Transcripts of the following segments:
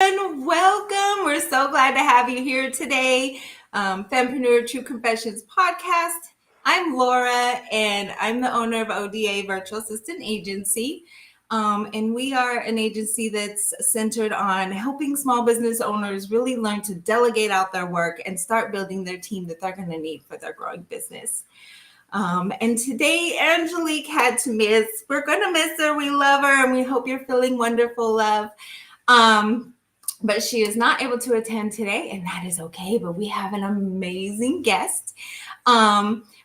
everyone. Welcome. We're so glad to have you here today. Fempreneur True Confessions podcast. I'm Laura, and I'm the owner of ODA Virtual Assistant Agency. And we are an agency that's centered on helping small business owners really learn to delegate out their work and start building their team that they're going to need for their growing business. And today, Angelique had to miss. We're going to miss her. We love her, and we hope you're feeling wonderful, love. But she is not able to attend today, and that is okay. But we have an amazing guest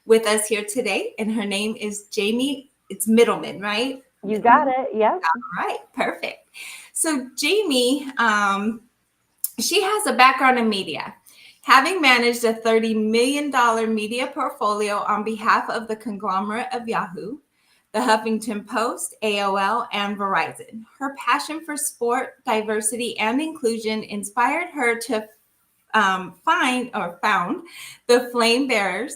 with us here today, and her name is Jamie. It's Mittelman, right? You got it. Yep. All right, perfect. So Jamie, she has a background in media, having managed a $30 million media portfolio on behalf of the conglomerate of Yahoo, the Huffington Post, AOL, and Verizon. Her passion for sport, diversity, and inclusion inspired her to found the Flame Bearers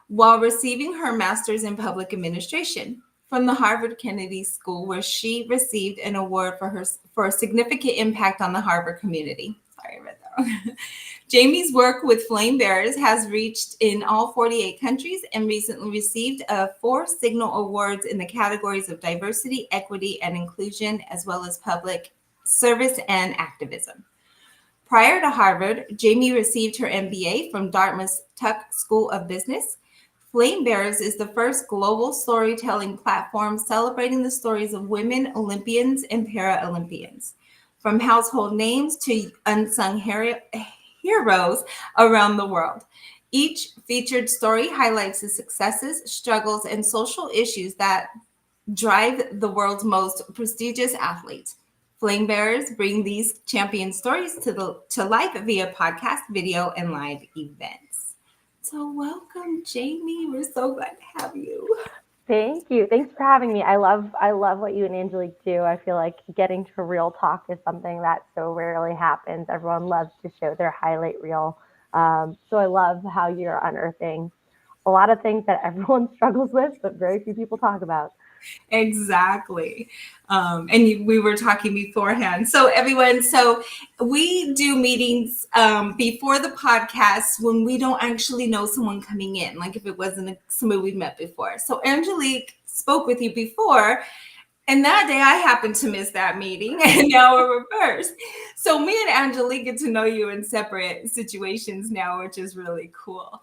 while receiving her master's in public administration from the Harvard Kennedy School, where she received an award for a significant impact on the Harvard community. Sorry, I read that wrong. Jamie's work with Flame Bearers has reached in all 48 countries and recently received 4 Signal Awards in the categories of diversity, equity, and inclusion, as well as public service and activism. Prior to Harvard, Jamie received her MBA from Dartmouth Tuck School of Business. Flame Bearers is the first global storytelling platform celebrating the stories of women Olympians and Paralympians, from household names to unsung heroes around the world. Each featured story highlights the successes, struggles, and social issues that drive the world's most prestigious athletes. Flame Bearers bring these champion stories to life via podcast, video, and live events. So welcome, Jamie. We're so glad to have you. Thank you. Thanks for having me. I love what you and Angelique do. I feel like getting to real talk is something that so rarely happens. Everyone loves to show their highlight reel. So I love how you're unearthing a lot of things that everyone struggles with, but very few people talk about. Exactly. We were talking beforehand. So everyone, we do meetings before the podcast when we don't actually know someone coming in, like if it wasn't somebody we've met before. So Angelique spoke with you before, and that day I happened to miss that meeting, and now we're reversed. So me and Angelique get to know you in separate situations now, which is really cool.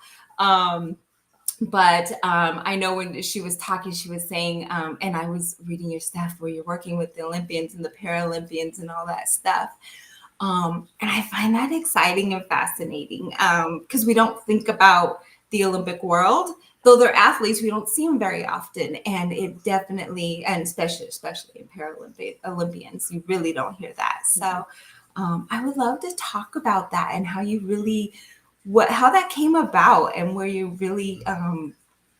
But I know when she was talking, she was saying, and I was reading your stuff where you're working with the Olympians and the Paralympians and all that stuff. And I find that exciting and fascinating because we don't think about the Olympic world. Though they're athletes, we don't see them very often. And it definitely, and especially in Olympians, you really don't hear that. So I would love to talk about that and how you really how that came about and where you really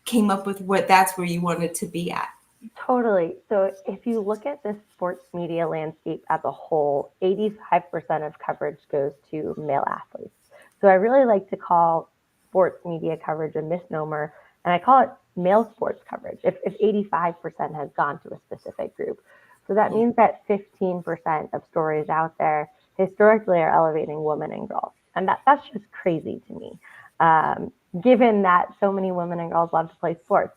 came up with that's where you wanted to be at. Totally. So if you look at the sports media landscape as a whole, 85% of coverage goes to male athletes. So I really like to call sports media coverage a misnomer, and I call it male sports coverage if 85% has gone to a specific group. So that means that 15% of stories out there historically are elevating women and girls. And that's just crazy to me, given that so many women and girls love to play sports.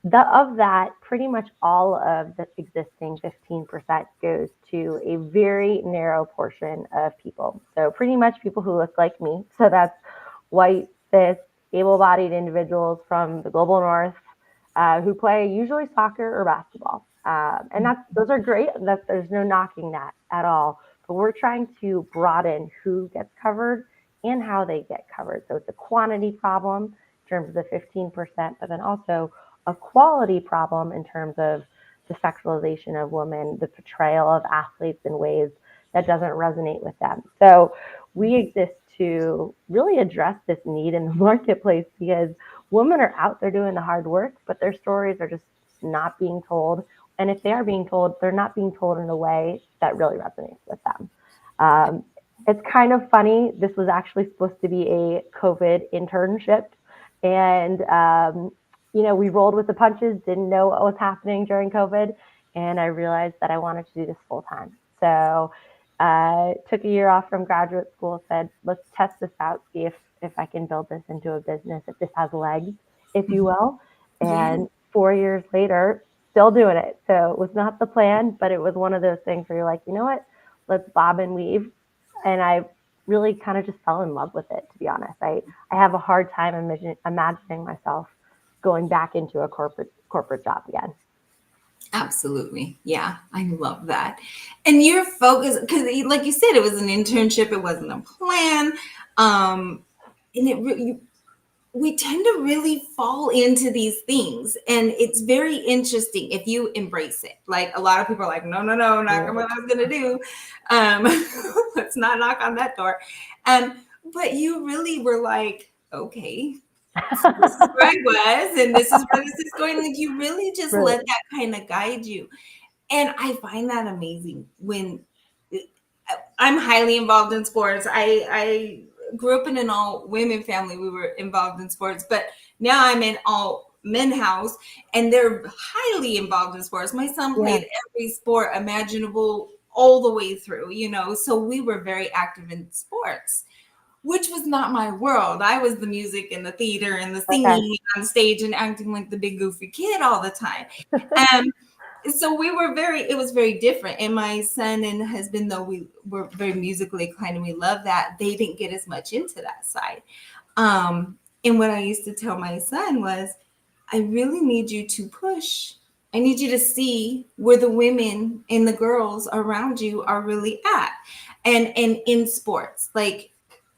Of that, pretty much all of the existing 15% goes to a very narrow portion of people. So pretty much people who look like me. So that's white, cis, able-bodied individuals from the global north who play usually soccer or basketball. And those are great. There's no knocking that at all. But we're trying to broaden who gets covered and how they get covered. So it's a quantity problem in terms of the 15%, but then also a quality problem in terms of the sexualization of women, the portrayal of athletes in ways that doesn't resonate with them. So we exist to really address this need in the marketplace because women are out there doing the hard work, but their stories are just not being told. And if they are being told, they're not being told in a way that really resonates with them. It's kind of funny. This was actually supposed to be a COVID internship. And, we rolled with the punches, didn't know what was happening during COVID. And I realized that I wanted to do this full time. So took a year off from graduate school, said, let's test this out, see if I can build this into a business, if this has legs, if you will. Yeah. And 4 years later, still doing it. So it was not the plan, but it was one of those things where you're like, you know what, let's bob and weave. And I really kind of just fell in love with it, to be honest. I have a hard time imagining myself going back into a corporate job again. Absolutely. Yeah, I love that. And your focus, because like you said, it was an internship, it wasn't a plan. And we tend to really fall into these things, and it's very interesting if you embrace it. Like a lot of people are like, no, not what I was gonna do. Let's not knock on that door. But you really were like, okay, so this is where I was, and this is where this is going. Like you really just let that kind of guide you. And I find that amazing when I'm highly involved in sports. I grew up in an all women family. We were involved in sports, but now I'm in all men house, and they're highly involved in sports. My son played every sport imaginable all the way through, so we were very active in sports, which was not my world. I was the music and the theater and the singing on stage and acting like the big goofy kid all the time. So it was very different. And my son and husband, though we were very musically inclined and we love that, they didn't get as much into that side. And what I used to tell my son was, I really need you to push. I need you to see where the women and the girls around you are really at. And in sports, like,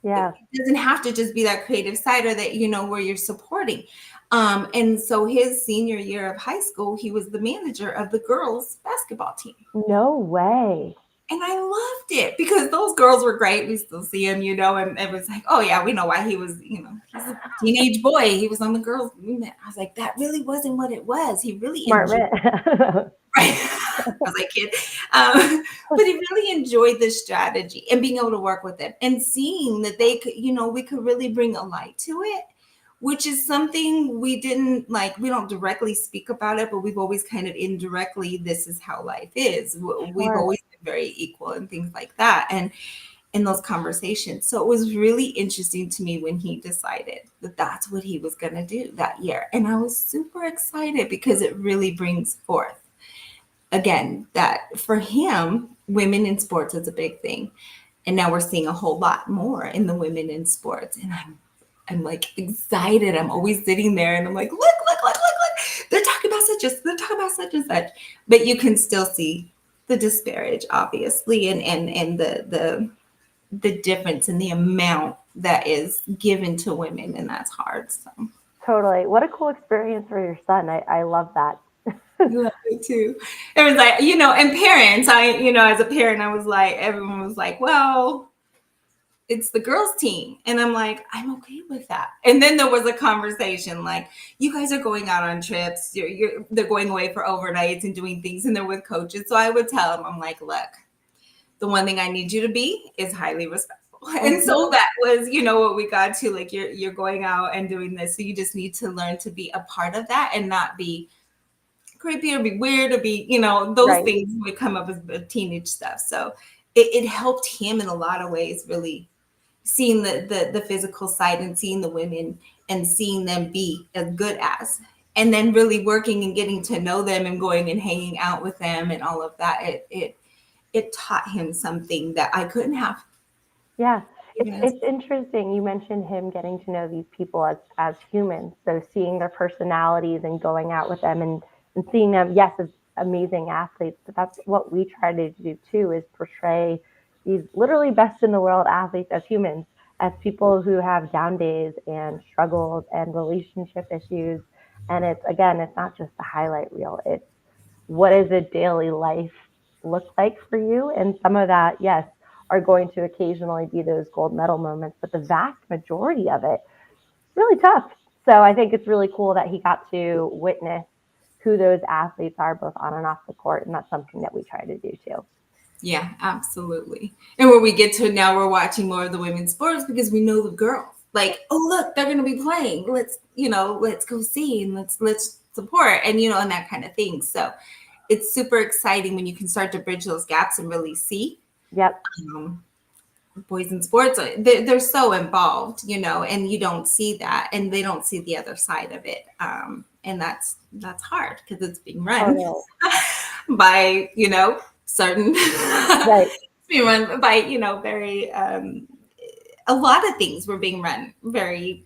it doesn't have to just be that creative side or that, where you're supporting. And so his senior year of high school, he was the manager of the girls' basketball team. No way. And I loved it because those girls were great. We still see him, and it was like, oh yeah, we know why he was, he's a teenage boy. He was on the girls' movement. I was like, that really wasn't what it was. He really enjoyed it. Right. I was like, kid. But he really enjoyed this strategy and being able to work with it and seeing that they could, we could really bring a light to it, which is something we didn't like. We don't directly speak about it, but we've always kind of indirectly, this is how life is. We've always been very equal and things like that. And in those conversations. So it was really interesting to me when he decided that that's what he was going to do that year. And I was super excited because it really brings forth, again, that for him, women in sports is a big thing. And now we're seeing a whole lot more in the women in sports. And I'm like excited. I'm always sitting there and I'm like, look. They're talking about such and such. But you can still see the disparage, obviously, and the difference in the amount that is given to women. And that's hard. So totally. What a cool experience for your son. I love that. I love it too. It was like, and parents, as a parent, I was like, everyone was like, well, it's the girls' team. And I'm like, I'm okay with that. And then there was a conversation like, you guys are going out on trips. They're going away for overnights and doing things, and they're with coaches. So I would tell them, I'm like, look, the one thing I need you to be is highly respectful. And so that was, what we got to, like, you're going out and doing this. So you just need to learn to be a part of that and not be creepy or be weird or be, those things would come up as teenage stuff. So it helped him in a lot of ways, really seeing the physical side and seeing the women and seeing them be as good as, and then really working and getting to know them and going and hanging out with them and all of that. It taught him something that I couldn't have. Yeah. It's interesting. You mentioned him getting to know these people as humans. So seeing their personalities and going out with them and seeing them, yes, as amazing athletes, but that's what we try to do too, is portray these literally best in the world athletes as humans, as people who have down days and struggles and relationship issues. And it's not just the highlight reel. It's what does a daily life look like for you? And some of that, yes, are going to occasionally be those gold medal moments, but the vast majority of it is really tough. So I think it's really cool that he got to witness who those athletes are, both on and off the court. And that's something that we try to do too. Yeah, absolutely. And where we get to now, we're watching more of the women's sports because we know the girls. Like, oh, look, they're going to be playing. Let's go see and let's support and, and that kind of thing. So it's super exciting when you can start to bridge those gaps and really see Yep. Um, boys in sports, they're so involved, and you don't see that, and they don't see the other side of it. And that's hard because it's being run Totally. by, certain, Right. it's being run by, very, a lot of things were being run very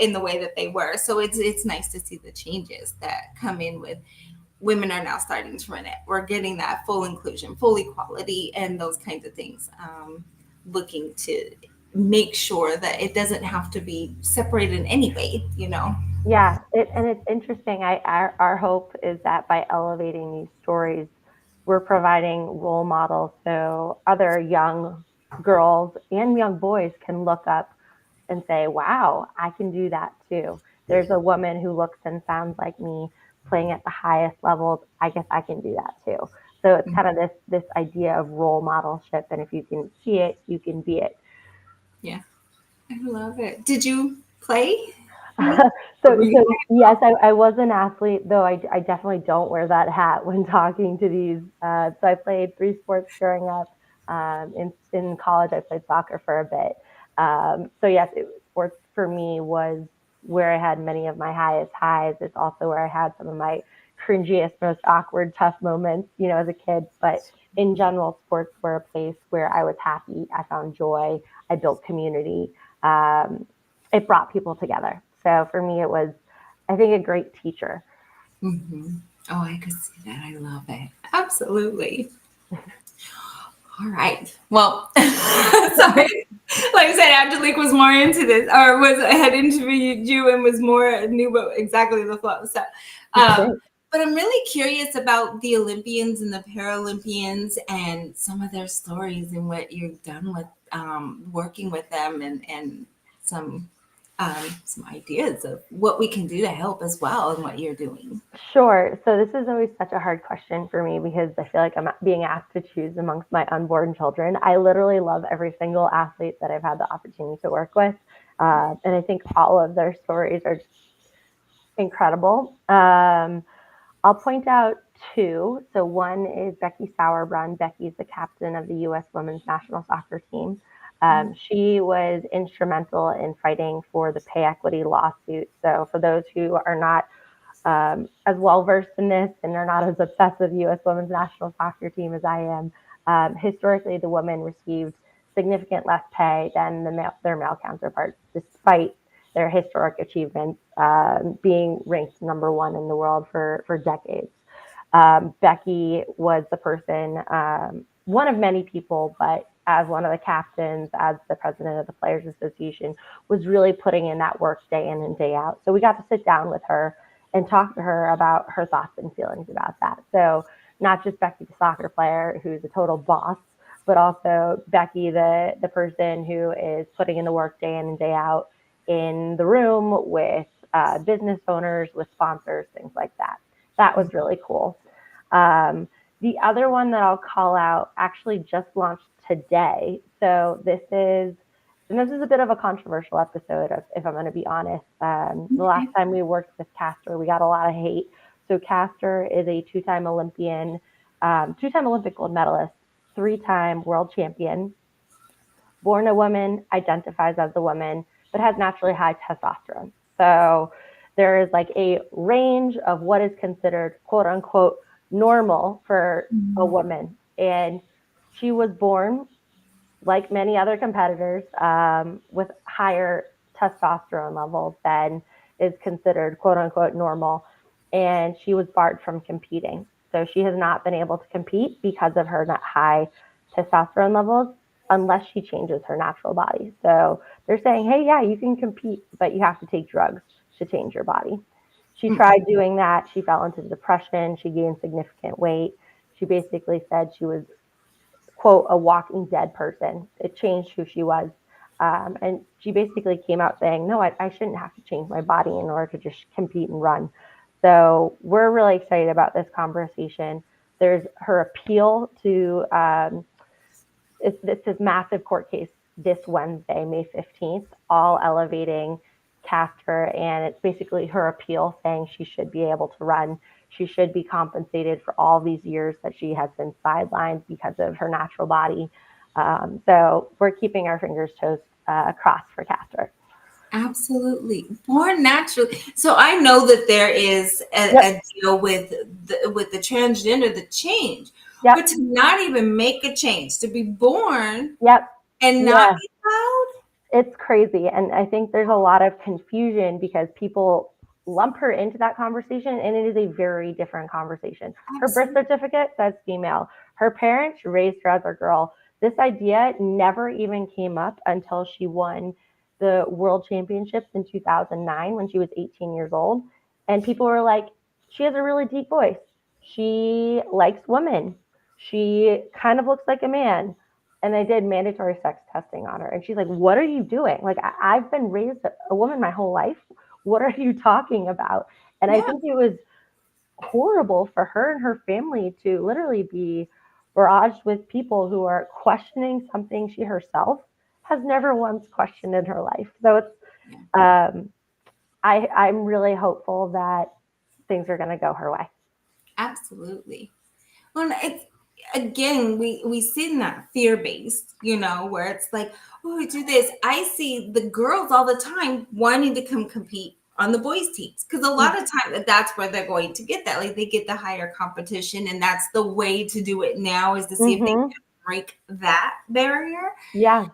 in the way that they were. So it's nice to see the changes that come in with women are now starting to run it. We're getting that full inclusion, full equality, and those kinds of things. Looking to make sure that it doesn't have to be separated in any way. Yeah, and it's interesting. Our hope is that by elevating these stories, we're providing role models so other young girls and young boys can look up and say, wow, I can do that too. There's a woman who looks and sounds like me playing at the highest levels. I guess I can do that too. So it's kind of this idea of role modelship. And if you can see it, you can be it. Yeah, I love it. Did you play? So yes, I was an athlete, though I definitely don't wear that hat when talking to these. So I played 3 sports growing up. In college, I played soccer for a bit. So yes, sports for me was where I had many of my highest highs. It's also where I had some of my cringiest, most awkward, tough moments, as a kid. But in general, sports were a place where I was happy. I found joy. I built community. It brought people together. So for me, it was, I think, a great teacher. Mm-hmm. Oh, I could see that. I love it. Absolutely. All right. Well, sorry. Like I said, Angelique was more into this, or had interviewed you and was more knew what exactly the flow. So, but I'm really curious about the Olympians and the Paralympians and some of their stories and what you've done with working with them and some ideas of what we can do to help as well and what you're doing. Sure. So this is always such a hard question for me because I feel like I'm being asked to choose amongst my unborn children. I literally love every single athlete that I've had the opportunity to work with. And I think all of their stories are incredible. I'll point out 2. So one is Becky Sauerbrunn. Becky's the captain of the U.S. women's national soccer team. She was instrumental in fighting for the pay equity lawsuit. So for those who are not as well versed in this and are not as obsessed with the U.S. women's national soccer team as I am, historically the women received significant less pay than their male counterparts, despite their historic achievements, being ranked number 1 in the world for decades. Becky was the person, one of many people, but as one of the captains, as the president of the Players Association, was really putting in that work day in and day out. So we got to sit down with her and talk to her about her thoughts and feelings about that. So not just Becky, the soccer player, who's a total boss, but also Becky, the person who is putting in the work day in and day out in the room with business owners, with sponsors, things like that. That was really cool. The other one that I'll call out actually just launched today. So this is a bit of a controversial episode, if I'm going to be honest. The last time we worked with Castor, we got a lot of hate. So Castor is a 2-time Olympian, 2-time Olympic gold medalist, 3-time world champion, born a woman, identifies as a woman, but has naturally high testosterone. So there is like a range of what is considered quote unquote normal for a woman. And she was born, like many other competitors, with higher testosterone levels than is considered quote unquote normal. And she was barred from competing. So she has not been able to compete because of her high testosterone levels unless she changes her natural body. So they're saying, hey, yeah, you can compete, but you have to take drugs to change your body. She tried doing that. She fell into depression. She gained significant weight. She basically said she was, quote, a walking dead person. It changed who she was. And she basically came out saying, no, I shouldn't have to change my body in order to just compete and run. So we're really excited about this conversation. There's her appeal to, it's this massive court case this Wednesday, May 15th, all elevating Castor. And it's basically her appeal saying she should be able to run. She should be compensated for all these years that she has been sidelined because of her natural body. So we're keeping our fingers toes crossed for Castor. Absolutely. Born naturally. So I know that there is a deal with the transgender, the change, but to not even make a change, to be born and not be proud. It's crazy. And I think there's a lot of confusion because people lump her into that conversation, and it is a very different conversation. Her birth certificate says female. Her parents raised her as a girl. This idea never even came up until she won the World Championships in 2009 when she was 18 years old. And people were like, she has a really deep voice. She likes women. She kind of looks like a man. And they did mandatory sex testing on her. And she's like, what are you doing? Like, I've been raised a woman my whole life. What are you talking about? And I think it was horrible for her and her family to literally be barraged with people who are questioning something she herself has never once questioned in her life. So it's, I'm really hopeful that things are going to go her way. Absolutely. Well, it's, again, we sit in that fear-based, where it's like, oh, we do this. I see the girls all the time wanting to come compete on the boys' teams, because a lot of times that's where they're going to get that. Like, they get the higher competition, and that's the way to do it now, is to see if they can break that barrier. Yeah.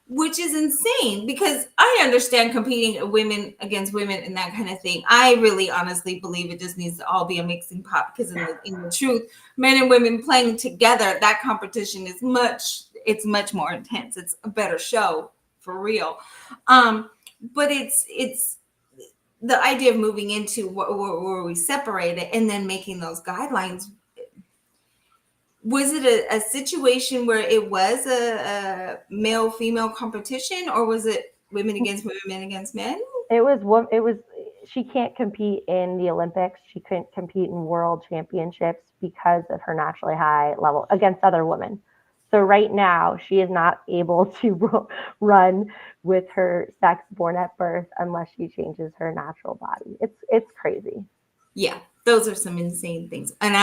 Which is insane, because I understand competing women against women and that kind of thing. I really honestly believe it just needs to all be a mixing pot, because in the truth, men and women playing together, that competition is much more intense. It's a better show for real. But it's the idea of moving into where we separate it and then making those guidelines. Was it a situation where it was a male-female competition, or was it women against women, men against men? It was, she can't compete in the Olympics. She couldn't compete in world championships because of her naturally high level against other women. So right now, she is not able to run with her sex born at birth unless she changes her natural body. It's crazy. Yeah, those are some insane things. And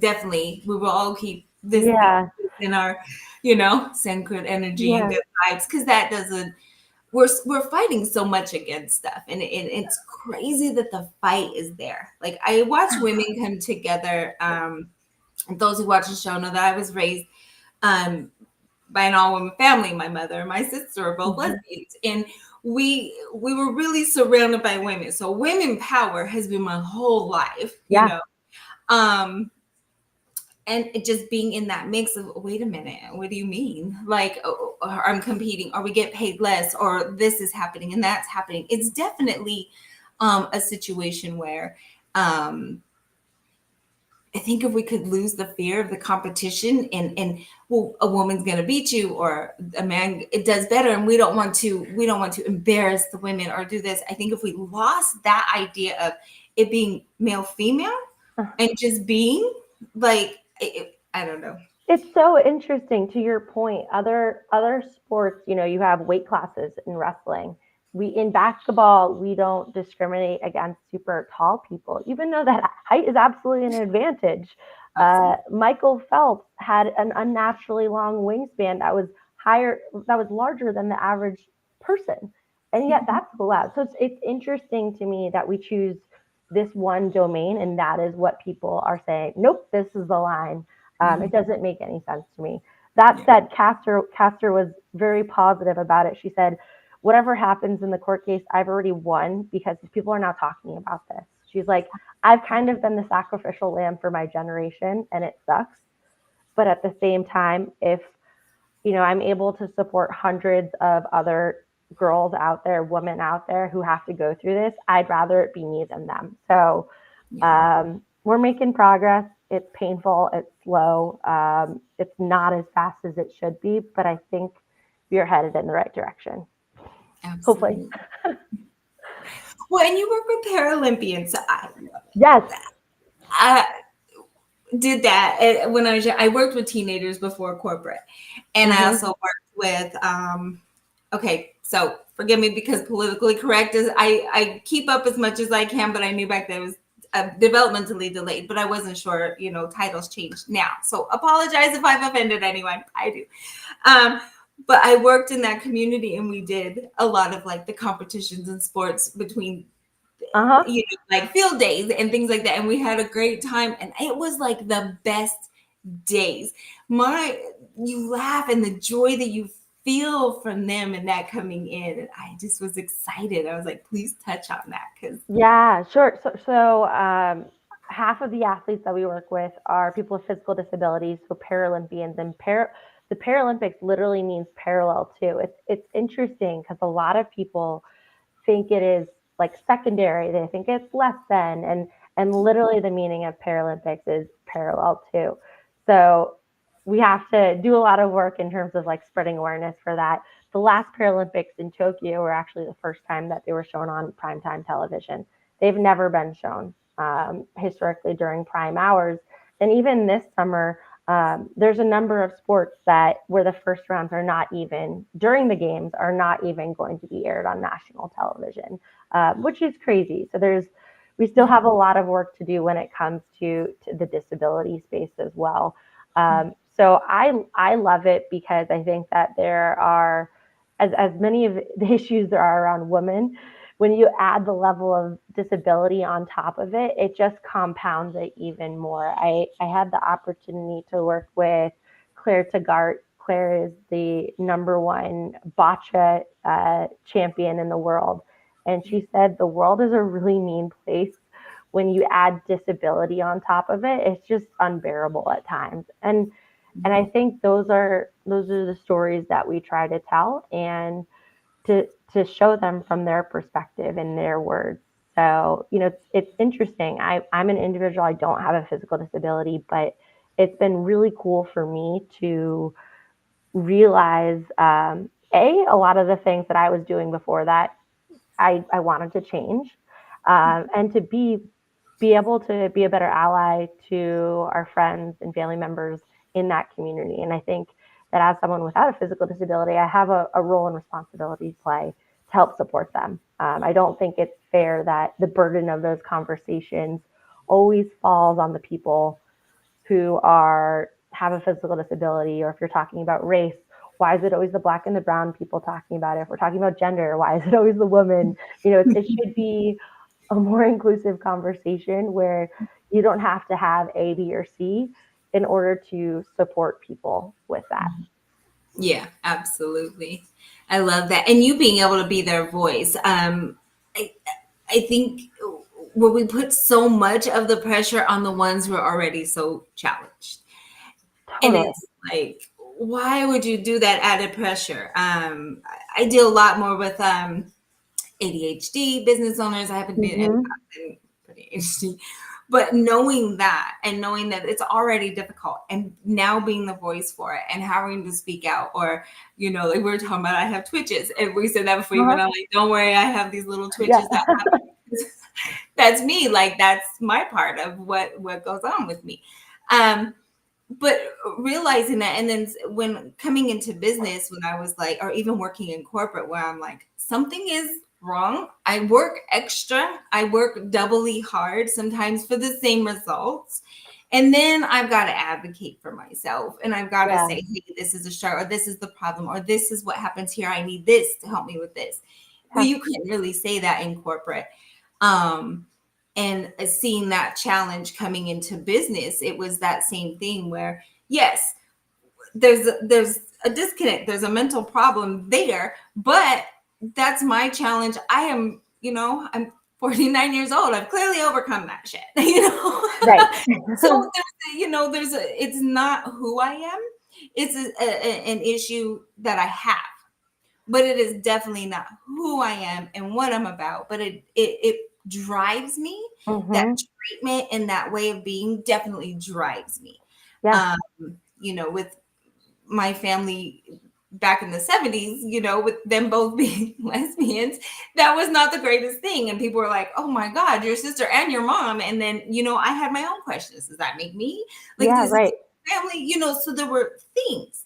we will all keep this in our, send good energy and good vibes, because that doesn't, we're fighting so much against stuff. And it's crazy that the fight is there. Like, I watch women come together. Those who watch the show know that I was raised by an all-woman family. My mother and my sister are both lesbians, and we were really surrounded by women. So women power has been my whole life, and it just being in that mix of, wait a minute, what do you mean? Like, I'm competing, or we get paid less, or this is happening and that's happening. It's definitely a situation where I think if we could lose the fear of the competition and well, a woman's going to beat you, or a man, it does better, and we don't want to embarrass the women or do this. I think if we lost that idea of it being male female and just being like, I don't know. It's so interesting, to your point. Other sports, you have weight classes in wrestling. In basketball, we don't discriminate against super tall people, even though that height is absolutely an advantage. Michael Phelps had an unnaturally long wingspan that was larger than the average person, and yet that's allowed. So it's interesting to me that we choose this one domain, and that is what people are saying. Nope, this is the line. It doesn't make any sense to me. That said, Castor was very positive about it. She said, whatever happens in the court case, I've already won, because people are now talking about this. She's like, I've kind of been the sacrificial lamb for my generation, and it sucks. But at the same time, if, I'm able to support hundreds of other girls out there, women out there who have to go through this, I'd rather it be me than them. So we're making progress. It's painful. It's slow. It's not as fast as it should be, but I think we're headed in the right direction. Absolutely. Hopefully. Well, and you work with Paralympians. Yes. I did that when I worked with teenagers before corporate, and I also worked with, okay, so forgive me, because politically correct is, I keep up as much as I can, but I knew back then developmentally delayed, but I wasn't sure, titles changed now. So apologize if I've offended anyone. I do. But I worked in that community, and we did a lot of like the competitions and sports between, like field days and things like that. And we had a great time, and it was like the best days. You laugh, and the joy that you feel from them and that coming in. And I just was excited. I was like, please touch on that. Yeah, sure. So half of the athletes that we work with are people with physical disabilities, so Paralympians, and the Paralympics literally means parallel too. It's interesting because a lot of people think it is like secondary. They think it's less than, and literally the meaning of Paralympics is parallel too. So we have to do a lot of work in terms of like spreading awareness for that. The last Paralympics in Tokyo were actually the first time that they were shown on primetime television. They've never been shown historically during prime hours. And even this summer, there's a number of sports where the first rounds are not even, during the games, are not even going to be aired on national television, which is crazy. So we still have a lot of work to do when it comes to the disability space as well. So I love it because I think that there are, as many of the issues there are around women, when you add the level of disability on top of it, it just compounds it even more. I had the opportunity to work with Claire Taggart. Claire is the #1 bocce champion in the world. And she said the world is a really mean place. When you add disability on top of it, it's just unbearable at times. And I think those are the stories that we try to tell, and to show them from their perspective and their words. So, it's interesting. I'm an individual. I don't have a physical disability, but it's been really cool for me to realize, a lot of the things that I was doing before that I wanted to change, and to be able to be a better ally to our friends and family members in that community. And I think that as someone without a physical disability, I have a role and responsibility to play to help support them. I don't think it's fair that the burden of those conversations always falls on the people who have a physical disability. Or if you're talking about race, why is it always the Black and the brown people talking about it? If we're talking about gender, why is it always the woman? It should be a more inclusive conversation where you don't have to have A, B, or C in order to support people with that. Yeah, absolutely. I love that. And you being able to be their voice. I think where we put so much of the pressure on the ones who are already so challenged. Totally. And it's like, why would you do that added pressure? I deal a lot more with ADHD business owners. I haven't been ADHD, but knowing that it's already difficult, and now being the voice for it and having to speak out, or like we were talking about, I have twitches, and we said that before you went on, like, don't worry, I have these little twitches that happen. That's me. Like, that's my part of what goes on with me. But realizing that, and then when coming into business, when I was like, or even working in corporate, where I'm like, something is wrong. I work extra. I work doubly hard sometimes for the same results. And then I've got to advocate for myself. And I've got to say, hey, this is a struggle, or this is the problem, or this is what happens here. I need this to help me with this. Well, you couldn't really say that in corporate. And seeing that challenge coming into business, it was that same thing where, yes, there's a disconnect. There's a mental problem there, but that's my challenge. I am, I'm 49 years old. I've clearly overcome that shit, Right. So it's not who I am. It's an issue that I have, but it is definitely not who I am and what I'm about. But it drives me. That treatment and that way of being definitely drives me. Yeah. With my family back in the 70s, with them both being lesbians, that was not the greatest thing. And people were like, oh my God, your sister and your mom. And then, I had my own questions. Does that make me? Right. Family, so there were things,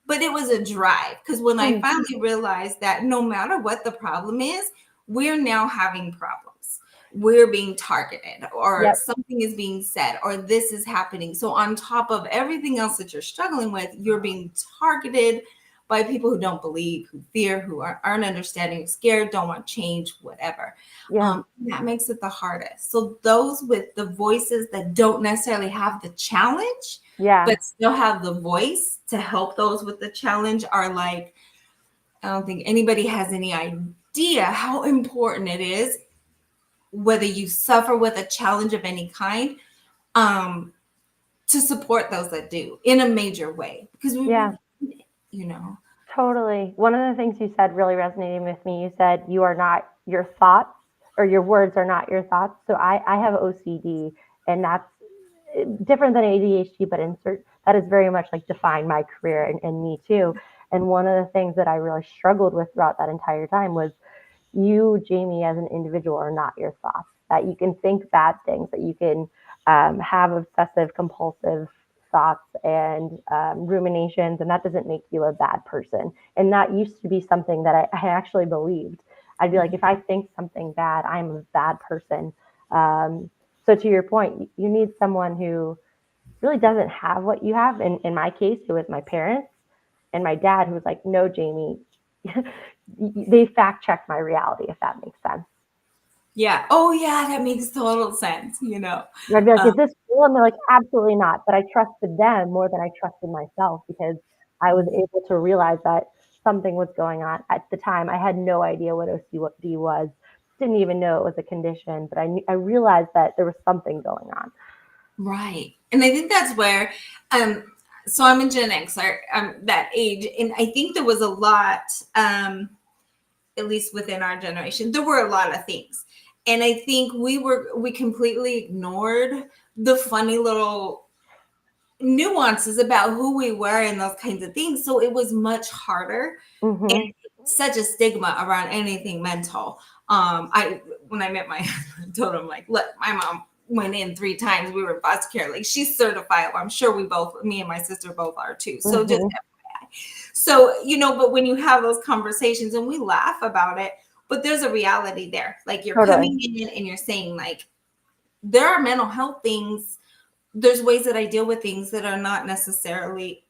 but it was a drive. Because when I finally realized that no matter what the problem is, we're now having problems. we're being targeted, or Yep. something is being said, or this is happening. So on top of everything else that you're struggling with, you're being targeted by people who don't believe, who fear, who aren't understanding, scared, don't want change, whatever. Yeah. That makes it the hardest. So those with the voices that don't necessarily have the challenge, Yeah. but still have the voice to help those with the challenge are like, I don't think anybody has any idea how important it is, whether you suffer with a challenge of any kind, to support those that do in a major way, because Yeah. you know. Totally. One of the things you said really resonated with me. You said you are not your thoughts, or your words are not your thoughts. So I have OCD, and that's different than ADHD, but that is very much like defined my career and me too. And one of the things that I really struggled with throughout that entire time was, you, Jamie, as an individual, are not your thoughts. That you can think bad things, that you can have obsessive compulsive thoughts and ruminations, and that doesn't make you a bad person. And that used to be something that I actually believed. I'd be like, if I think something bad, I'm a bad person. So to your point, you need someone who really doesn't have what you have. In my case, it was my parents and my dad, who was like, no, Jamie, they fact checked my reality, if that makes sense. Yeah. Oh yeah, that makes total sense. You know. I'd be like, is this real? And they're like, absolutely not. But I trusted them more than I trusted myself, because I was able to realize that something was going on. At the time, I had no idea what OCD was, didn't even know it was a condition, but I realized that there was something going on. Right. And I think that's where, so I'm a Gen X, that age. And I think there was a lot, at least within our generation, there were a lot of things. And I think we completely ignored the funny little nuances about who we were and those kinds of things. So it was much harder, and such a stigma around anything mental. When I met my husband, I told him, like, look, my mom went in 3 times. We were in foster care. Like, she's certified. I'm sure me and my sister both are too. So just FYI. So, but when you have those conversations, and we laugh about it, but there's a reality there. Like, you're coming in and you're saying, like, there are mental health things. There's ways that I deal with things that are not necessarily,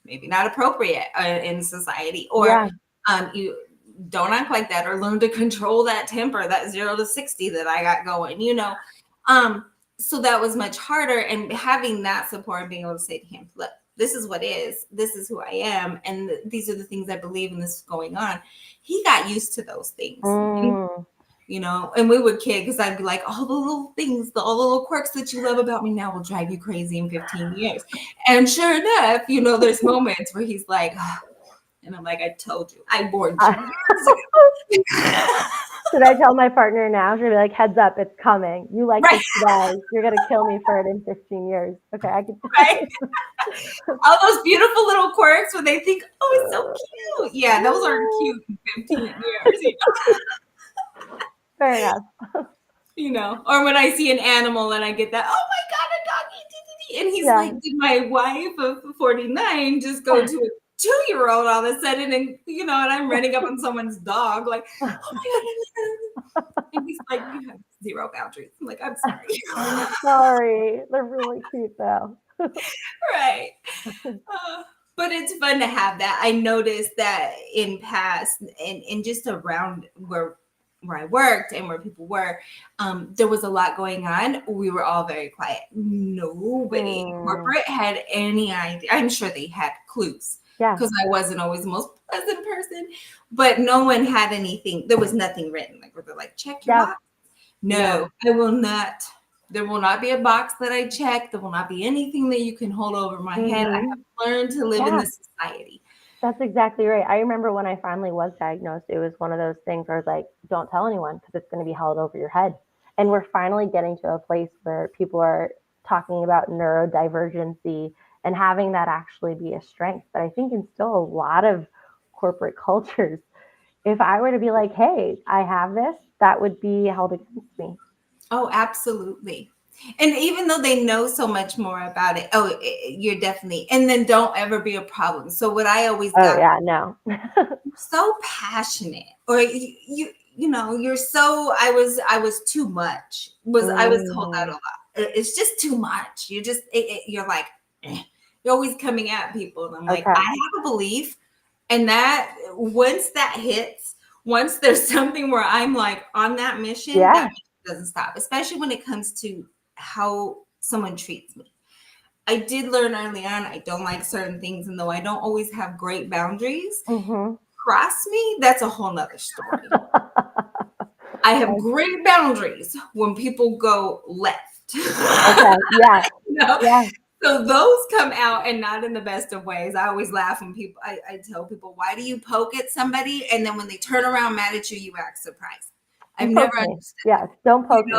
maybe not appropriate in society, or you don't act like that, or learn to control that temper, that 0 to 60 that I got going, so that was much harder. And having that support and being able to say to him, look, this is what is, this is who I am, and these are the things I believe, and this is going on. He got used to those things. And we would kid, because I'd be like, all the little things, all the little quirks that you love about me now will drive you crazy in 15 years. And sure enough, there's moments where he's like, oh. And I'm like, I told you, I warned you. Should I tell my partner now? Should I be like, heads up, it's coming. You like this today. You're going to kill me for it in 15 years. Okay, I can. Right? All those beautiful little quirks when they think, oh, it's so cute. Yeah, those are cute in 15 years. Fair enough. Or when I see an animal and I get that, oh my God, a doggy. And he's like, did my wife of 49 just go to a 2-year-old all of a sudden? And, and I'm running up on someone's dog, like, oh my God. And he's like, you have 0 boundaries. I'm like, I'm sorry. I'm sorry. They're really cute, though. Right. But it's fun to have that. I noticed that in past, and just around where I worked and where people were, there was a lot going on. We were all very quiet. Nobody in corporate had any idea. I'm sure they had clues, because I wasn't always the most pleasant person, but no one had anything. There was nothing written. Like, where they're like, check your box. No, I will not. There will not be a box that I check. There will not be anything that you can hold over my head. I have learned to live in this society. That's exactly right. I remember when I finally was diagnosed, it was one of those things where I was like, don't tell anyone, because it's going to be held over your head. And we're finally getting to a place where people are talking about neurodivergency and having that actually be a strength. But I think in still a lot of corporate cultures, if I were to be like, hey, I have this, that would be held against me. Oh, absolutely. And even though they know so much more about it, you're definitely, and then don't ever be a problem. So what I always got, no. so passionate, or you I was too much. I was told that a Mm. lot. It's just too much. You're like, you're always coming at people. And I'm like, Okay. I have a belief. And that once there's something where I'm like on that mission, Yeah. that mission doesn't stop, especially when it comes to how someone treats me. I did learn early on, I don't like certain things. And though I don't always have great boundaries, Mm-hmm. cross me, that's a whole nother story. I have great boundaries when people go left. Okay. Yeah. Yeah. So those come out, and not in the best of ways. I always laugh when I tell people, why do you poke at somebody? And then when they turn around mad at you, you act surprised. I've never understood. Yes, don't poke me.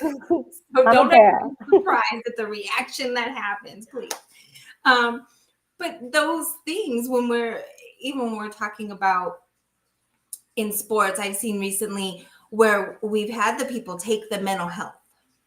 So I'm don't a bear. act surprised at the reaction that happens, please. But those things, when we're talking about in sports, I've seen recently where we've had the people take the mental health.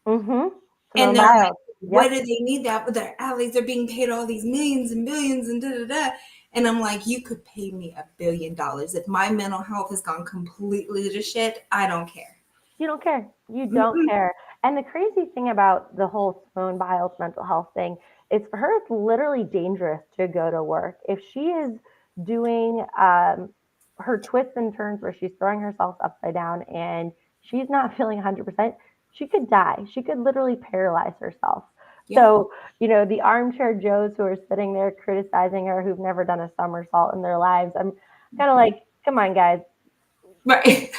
Mm-hmm. And they're like, what Yep. do they need that? But their athletes are being paid all these millions and billions and da-da-da. And I'm like, you could pay me $1 billion. If my mental health has gone completely to shit, I don't care. You don't care. You don't care. And the crazy thing about the whole Simone Biles mental health thing is for her, it's literally dangerous to go to work. If she is doing her twists and turns where she's throwing herself upside down and she's not feeling 100%, she could die. She could literally paralyze herself. Yeah. So, the armchair Joes who are sitting there criticizing her, who've never done a somersault in their lives, I'm kind of like, come on, guys. Right.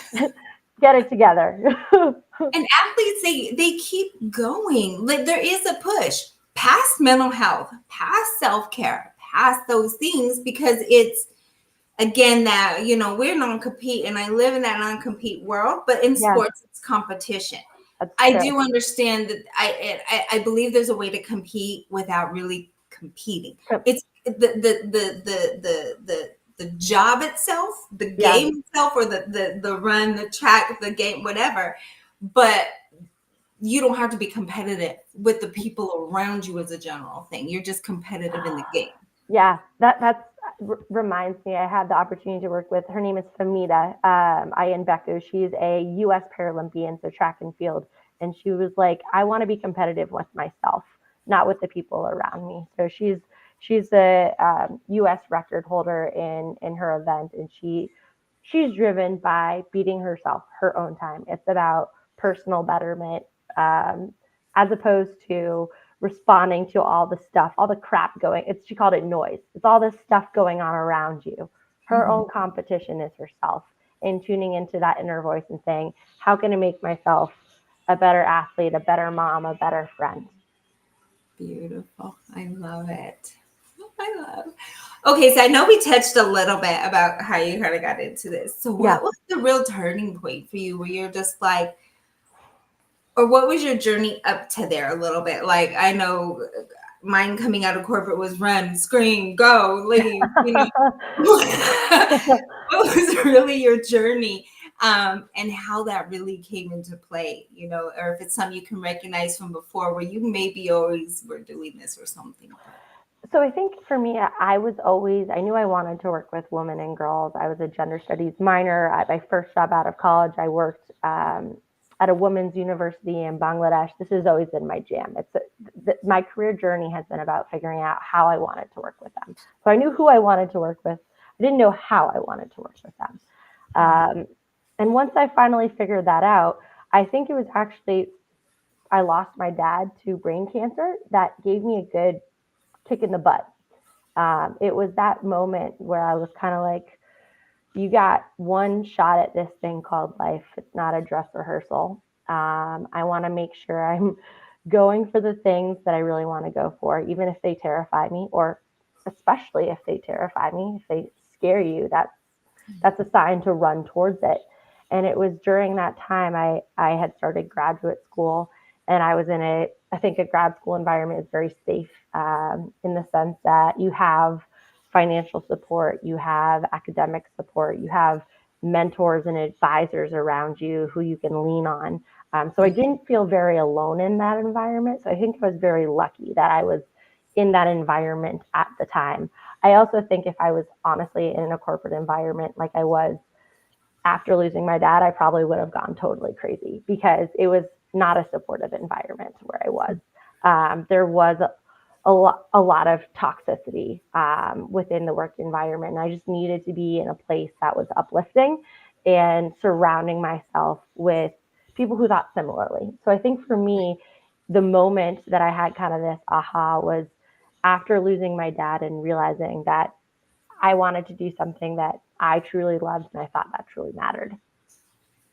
Get it together. And athletes, they keep going. Like, there is a push past mental health, past self-care, past those things, because it's, again, that, we're non-compete, and I live in that non-compete world, but in sports, it's competition. I do understand that I believe there's a way to compete without really competing. It's the job itself, the game itself, or the run, the track, the game, whatever. But you don't have to be competitive with the people around you as a general thing. You're just competitive in the game. Yeah, that reminds me. I had the opportunity to work with, her name is Famita Ayenbeku. She's a U.S. Paralympian, so track and field. And she was like, I want to be competitive with myself, not with the people around me. So she's a U.S. record holder in her event, and she's driven by beating herself her own time. It's about personal betterment, as opposed to responding to all the stuff, all the crap going. She called it noise. It's all this stuff going on around you. Her own competition is herself, and tuning into that inner voice and saying, how can I make myself a better athlete, a better mom, a better friend? Beautiful. I love it. Okay, so I know we touched a little bit about how you kind of got into this. So what was the real turning point for you where you're just like, or what was your journey up to there a little bit? Like, I know mine coming out of corporate was run, scream, go, leave, What was really your journey, and how that really came into play, or if it's something you can recognize from before where you maybe always were doing this or something? So I think for me, I knew I wanted to work with women and girls. I was a gender studies minor. At my first job out of college, I worked at a women's university in Bangladesh. This has always been my jam. My career journey has been about figuring out how I wanted to work with them. So I knew who I wanted to work with. I didn't know how I wanted to work with them. And once I finally figured that out, I think it was actually, I lost my dad to brain cancer that gave me a good kick in the butt. It was that moment where I was kind of like, you got one shot at this thing called life. It's not a dress rehearsal. I want to make sure I'm going for the things that I really want to go for, even if they terrify me, or especially if they terrify me, if they scare you, that's a sign to run towards it. And it was during that time I had started graduate school, and I was in I think a grad school environment is very safe in the sense that you have financial support, you have academic support, you have mentors and advisors around you who you can lean on. So I didn't feel very alone in that environment. So I think I was very lucky that I was in that environment at the time. I also think if I was honestly in a corporate environment like I was, after losing my dad, I probably would have gone totally crazy because it was not a supportive environment where I was. There was a lot of toxicity within the work environment. And I just needed to be in a place that was uplifting and surrounding myself with people who thought similarly. So I think for me, the moment that I had kind of this aha was after losing my dad and realizing that I wanted to do something that I truly loved and I thought that truly mattered.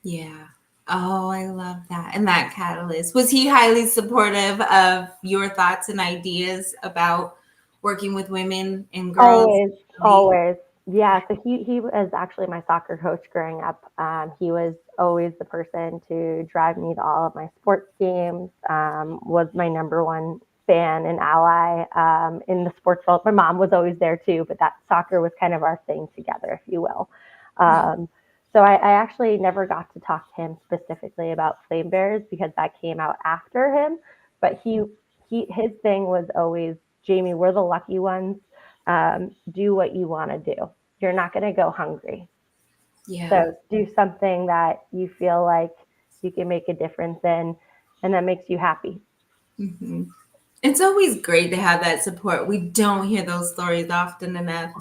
Yeah. Oh, I love that. And that catalyst. Was he highly supportive of your thoughts and ideas about working with women and girls? Always. Yeah. So he was actually my soccer coach growing up. He was always the person to drive me to all of my sports games, was my number one fan and ally in the sports world. My mom was always there too, but that soccer was kind of our thing together, if you will. So I actually never got to talk to him specifically about flame bearers because that came out after him. But his thing was always, Jamie, we're the lucky ones. Do what you want to do. You're not going to go hungry. Yeah. So do something that you feel like you can make a difference in, and that makes you happy. Mm-hmm. It's always great to have that support. We don't hear those stories often enough.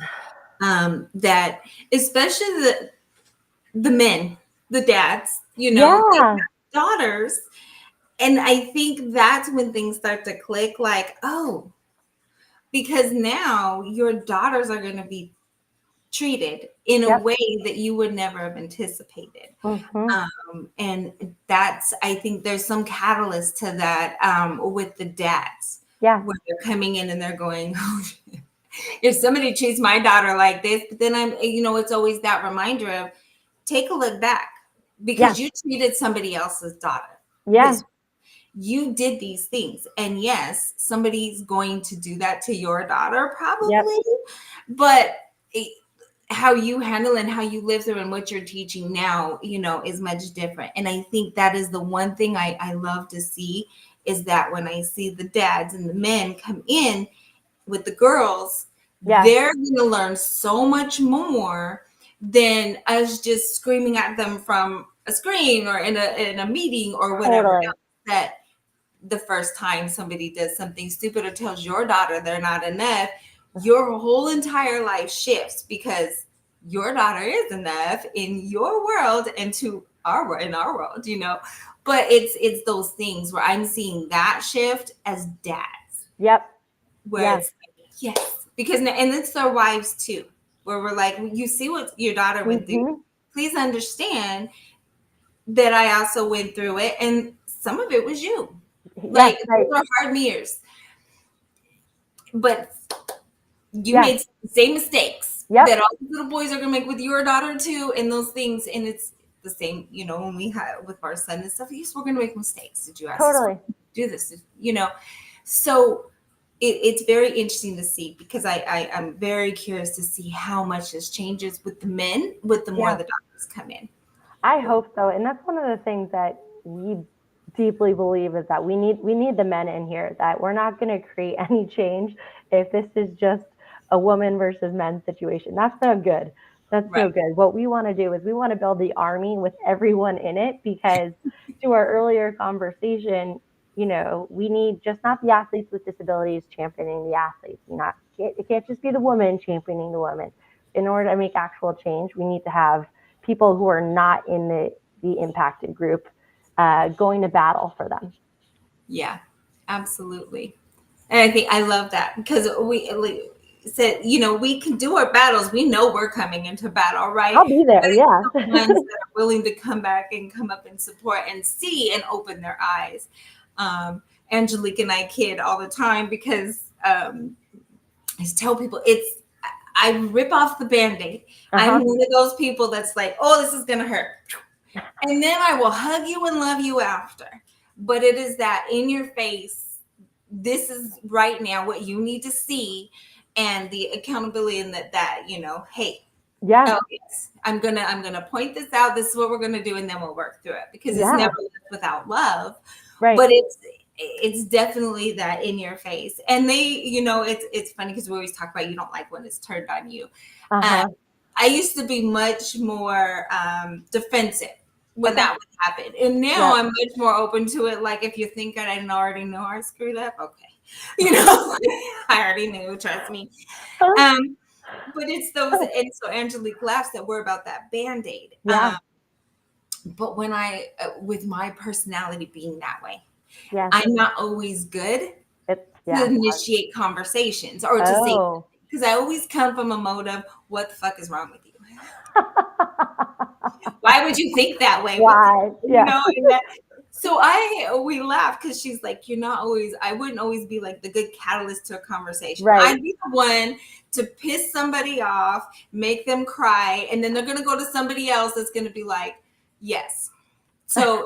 That especially the men, the dads, they have daughters. And I think that's when things start to click, like, oh, because now your daughters are going to be treated in a way that you would never have anticipated. And that's, I think there's some catalyst to that with the dads. Yeah. When they're coming in and they're going, oh, if somebody treats my daughter like this, but then it's always that reminder of take a look back because you treated somebody else's daughter. Yeah. You did these things. And yes, somebody's going to do that to your daughter probably, but how you handle and how you live through and what you're teaching now, is much different. And I think that is the one thing I love to see is that when I see the dads and the men come in with the girls, they're going to learn so much more than us just screaming at them from a screen or in a meeting or whatever else. That the first time somebody does something stupid or tells your daughter they're not enough, your whole entire life shifts because your daughter is enough in your world and in our world, But it's those things where I'm seeing that shift as dads. Where it's like, yes, because and it's their wives too, where we're like, you see what your daughter went through. Please understand that I also went through it, and some of it was you. Those are hard mirrors, but you made the same mistakes that all the little boys are gonna make with your daughter too, and those things. And it's the same, when we have with our son and stuff. Yes, we're gonna make mistakes. Did you ask us to do this? So it's very interesting to see because I'm very curious to see how much this changes with the men, with the more the daughters come in. I hope so, and that's one of the things that we deeply believe is that we need the men in here, that we're not going to create any change if this is just a woman versus men situation. That's no good. That's no good. What we want to do is we want to build the army with everyone in it, because to our earlier conversation, we need just not the athletes with disabilities championing the athletes. It can't just be the woman championing the woman. In order to make actual change, we need to have people who are not in the impacted group going to battle for them. Yeah, absolutely. And I think I love that because we said, we can do our battles. We know we're coming into battle, right? I'll be there. The ones that are willing to come back and come up and support and see and open their eyes. Angelique and I kid all the time because I tell people I rip off the Band-Aid. I'm one of those people that's like, oh, this is going to hurt. And then I will hug you and love you after. But it is that in your face, this is right now what you need to see, and the accountability and that hey, yes, I'm gonna point this out. This is what we're gonna do, and then we'll work through it because it's never without love. Right. But it's definitely that in your face. And they, it's funny because we always talk about you don't like when it's turned on you. I used to be much more defensive when Okay. that would happen. And now I'm much more open to it. Like, if you think I didn't already know I screwed up, okay. I already knew, trust me. But it's those, and so Angelique laughs that we're about that Band-Aid. Yeah. But when with my personality being that way, Yeah. I'm not always good to initiate conversations or to say, because I always come from a mode of, what the fuck is wrong with you? Why would you think that way? Why? So we laugh because she's like, you're not always, I wouldn't always be like the good catalyst to a conversation. Right. I'd be the one to piss somebody off, make them cry, and then they're going to go to somebody else that's going to be like, yes. So,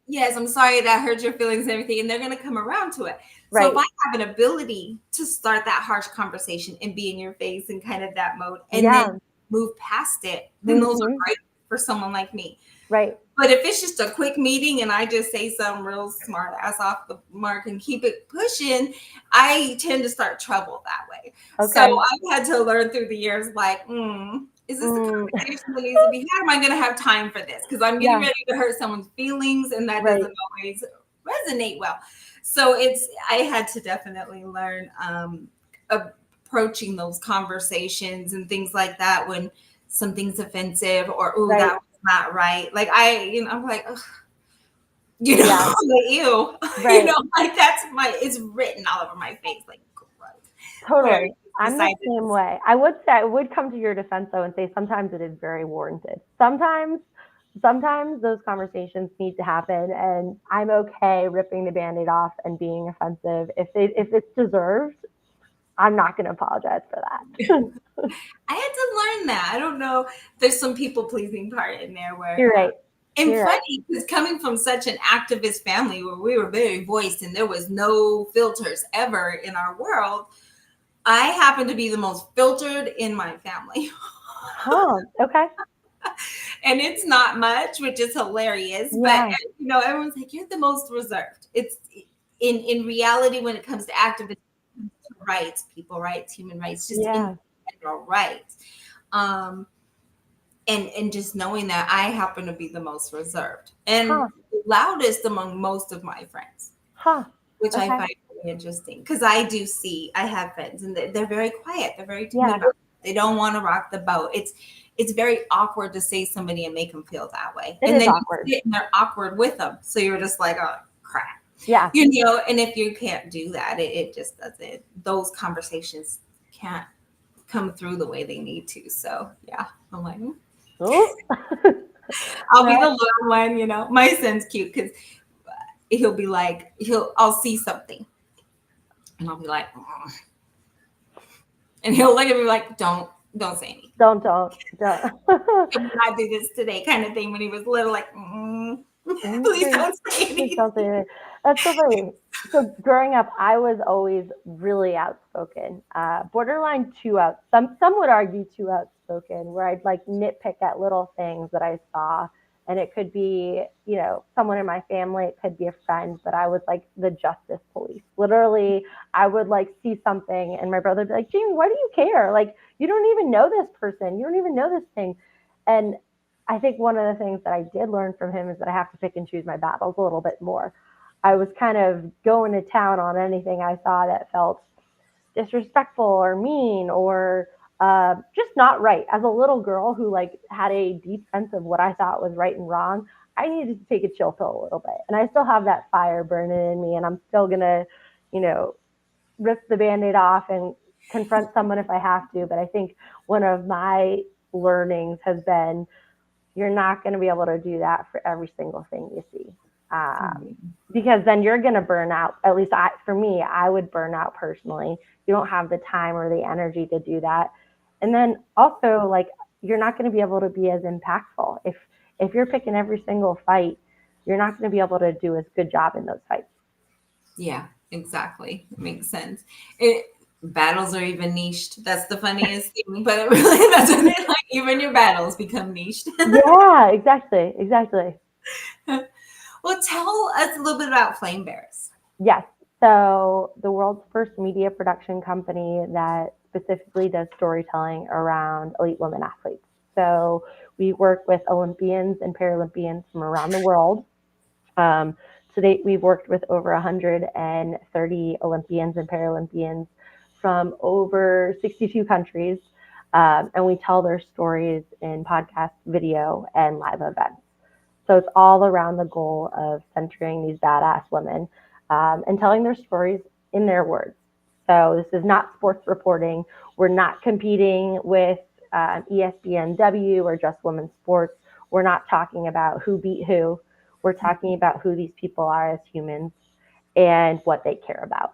yes, I'm sorry that hurt your feelings and everything, and they're going to come around to it. Right. So if I have an ability to start that harsh conversation and be in your face and kind of that mode, and then move past it, then those are great for someone like me. Right. But if it's just a quick meeting and I just say something real smart ass off the mark and keep it pushing, I tend to start trouble that way. Okay. So I've had to learn through the years, like, is this a conversation that needs to be had? Am I going to have time for this? Because I'm getting ready to hurt someone's feelings, and that doesn't always resonate well. So I had to definitely learn approaching those conversations and things like that when something's offensive or, that was not right. Like I'm like, ugh. I'm like, ew. Like it's written all over my face. Like, gross. Totally. I'm the same way. I would come to your defense though and say sometimes it is very warranted. Sometimes those conversations need to happen, and I'm okay ripping the Band-Aid off and being offensive. If it's deserved, I'm not going to apologize for that. I had to learn that. I don't know. There's some people pleasing part in there where you're right. And funny, because coming from such an activist family where we were very voiced and there was no filters ever in our world, I happen to be the most filtered in my family. Okay. And it's not much, which is hilarious. But everyone's like, you're the most reserved. It's in reality when it comes to activism, rights, people rights, human rights, just in general rights. And just knowing that I happen to be the most reserved and the loudest among most of my friends, which I find really interesting because I have friends and they're very quiet. They're very timid. They don't want to rock the boat. It's very awkward to say somebody and make them feel that way. And then awkward. You sit and they're awkward with them. So you're just like, oh, crap. Yeah. And if you can't do that, it just doesn't. Those conversations can't come through the way they need to. So, yeah, I'm like, I'll be the little one, My son's cute because he'll be like, I'll see something and I'll be like, and he'll look at me like, don't say anything. Don't. I do this today kind of thing when he was little, like, please don't say anything. That's so funny. So growing up, I was always really outspoken, borderline too outspoken. Some would argue too outspoken, where I'd like nitpick at little things that I saw. And it could be, someone in my family, it could be a friend, but I was like the justice police. Literally, I would like see something and my brother would be like, Jamie, why do you care? Like, you don't even know this person. You don't even know this thing. And I think one of the things that I did learn from him is that I have to pick and choose my battles a little bit more. I was kind of going to town on anything I saw that felt disrespectful or mean or just not right. As a little girl who like had a deep sense of what I thought was right and wrong, I needed to take a chill pill a little bit. And I still have that fire burning in me, and I'm still going to, rip the Band-Aid off and confront someone if I have to. But I think one of my learnings has been, you're not going to be able to do that for every single thing you see. Because then you're going to burn out. At least for me, I would burn out personally. You don't have the time or the energy to do that. And then also, like, you're not going to be able to be as impactful. If you're picking every single fight, you're not going to be able to do as good job in those fights. Yeah, exactly. It makes sense. Battles are even niched. That's the funniest thing, but it really doesn't. Like, even your battles become niched. Yeah, exactly. Well, tell us a little bit about Flame Bearers. Yes. So the world's first media production company that specifically does storytelling around elite women athletes. So we work with Olympians and Paralympians from around the world. To date, we've worked with over 130 Olympians and Paralympians from over 62 countries, and we tell their stories in podcast, video, and live events. So it's all around the goal of centering these badass women and telling their stories in their words. So this is not sports reporting. We're not competing with ESPNW or Just Women's Sports. We're not talking about who beat who. We're talking about who these people are as humans and what they care about.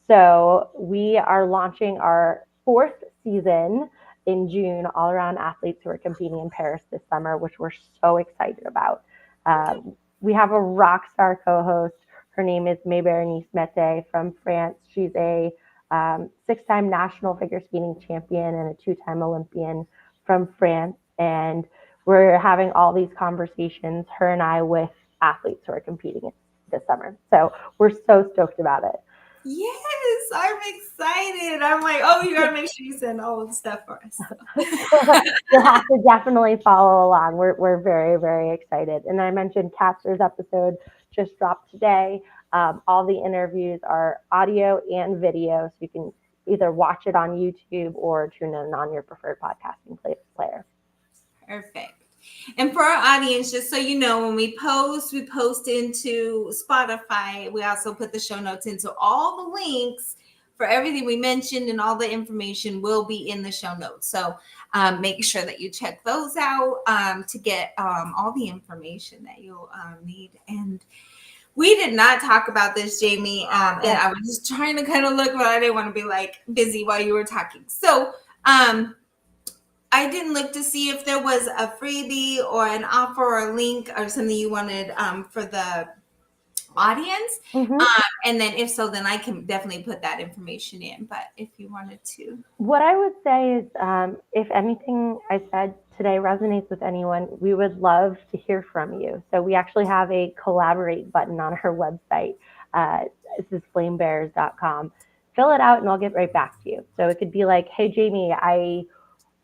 So we are launching our 4th season in June, all around athletes who are competing in Paris this summer, which we're so excited about. We have a rock star co-host. Her name is Maë-Bérénice Mette from France. She's a 6-time national figure skating champion and a 2-time Olympian from France. And we're having all these conversations, her and I, with athletes who are competing this summer. So we're so stoked about it. Yes, I'm excited. I'm like, oh, you gotta make sure you send all of the stuff for us. You'll have to definitely follow along. We're very, very excited. And I mentioned Caster's episode just dropped today. All the interviews are audio and video, so you can either watch it on YouTube or tune in on your preferred podcasting player. Perfect. And for our audience, just so you know, when we post into Spotify. We also put the show notes in. So all the links for everything we mentioned and all the information will be in the show notes. So make sure that you check those out to get all the information that you'll need. And we did not talk about this, Jamie. And I was just trying to kind of look, but I didn't want to be like busy while you were talking. So I didn't look to see if there was a freebie or an offer or a link or something you wanted for the audience. Mm-hmm. And then if so, then I can definitely put that information in. But if you wanted to. What I would say is if anything I said today resonates with anyone, we would love to hear from you. So we actually have a collaborate button on our website. This is flamebearers.com. Fill it out and I'll get right back to you. So it could be like, hey, Jamie,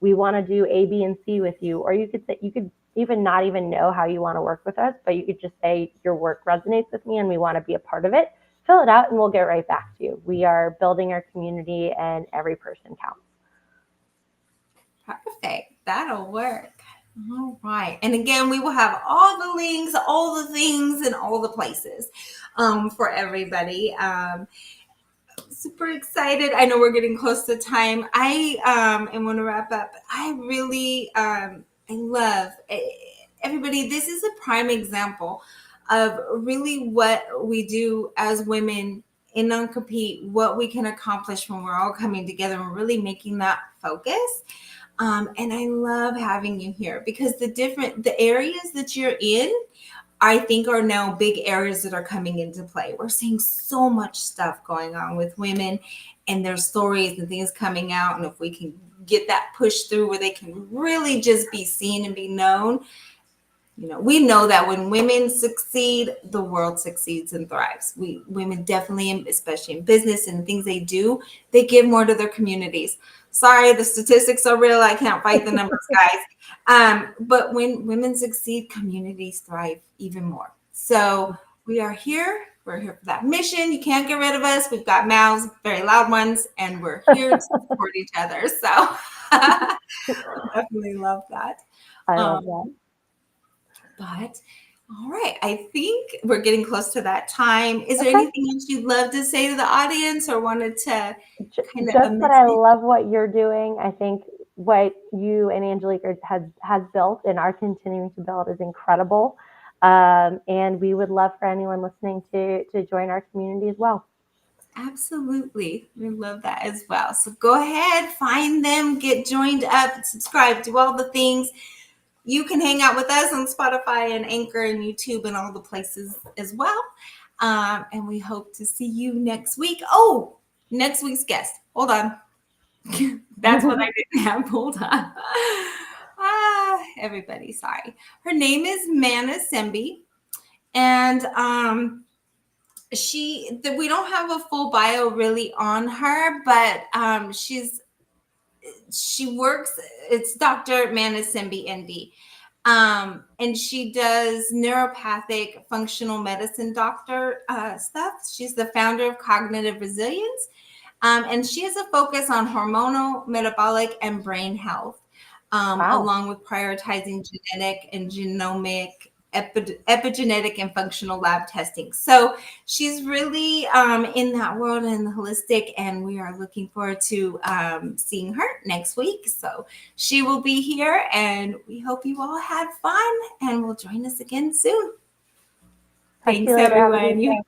we want to do A, B, and C with you. Or you could say, you could even not even know how you want to work with us, but you could just say your work resonates with me and we want to be a part of it. Fill it out and we'll get right back to you. We are building our community and every person counts. Perfect. That'll work. All right. And again, we will have all the links, all the things, and all the places for everybody. Super excited. I know we're getting close to time. I want to wrap up. I really, I love everybody. This is a prime example of really what we do as women in non-compete, what we can accomplish when we're all coming together and really making that focus. And I love having you here because the areas that you're in, I think are now big areas that are coming into play. We're seeing so much stuff going on with women and their stories and things coming out. And if we can get that pushed through where they can really just be seen and be known, we know that when women succeed, the world succeeds and thrives. Women definitely, especially in business and things they do, they give more to their communities. Sorry, the statistics are real. I can't fight the numbers, guys. But when women succeed, communities thrive even more. So we are here. We're here for that mission. You can't get rid of us. We've got mouths, very loud ones, and we're here to support each other. So definitely love that. I love that. But all right, I think we're getting close to that time. Is there anything else you'd love to say to the audience or wanted to kind of just that I love what you're doing. I think what you and Angelique has built and are continuing to build is incredible. And we would love for anyone listening to join our community as well. Absolutely. We love that as well. So go ahead, find them, get joined up, subscribe, do all the things. You can hang out with us on Spotify and Anchor and YouTube and all the places as well. And we hope to see you next week. Oh, next week's guest. Hold on. That's what I didn't have. Hold on. Everybody, sorry. Her name is Mana Sembi. And we don't have a full bio really on her, but she works, it's Dr. Manasimbi, ND. And she does neuropathic functional medicine doctor stuff. She's the founder of Cognitive Resilience. And she has a focus on hormonal, metabolic, and brain health, along with prioritizing genetic and genomic, epigenetic, and functional lab testing. So she's really in that world and holistic, and we are looking forward to seeing her next week. So she will be here, and we hope you all had fun, and will join us again soon. Thanks, everyone.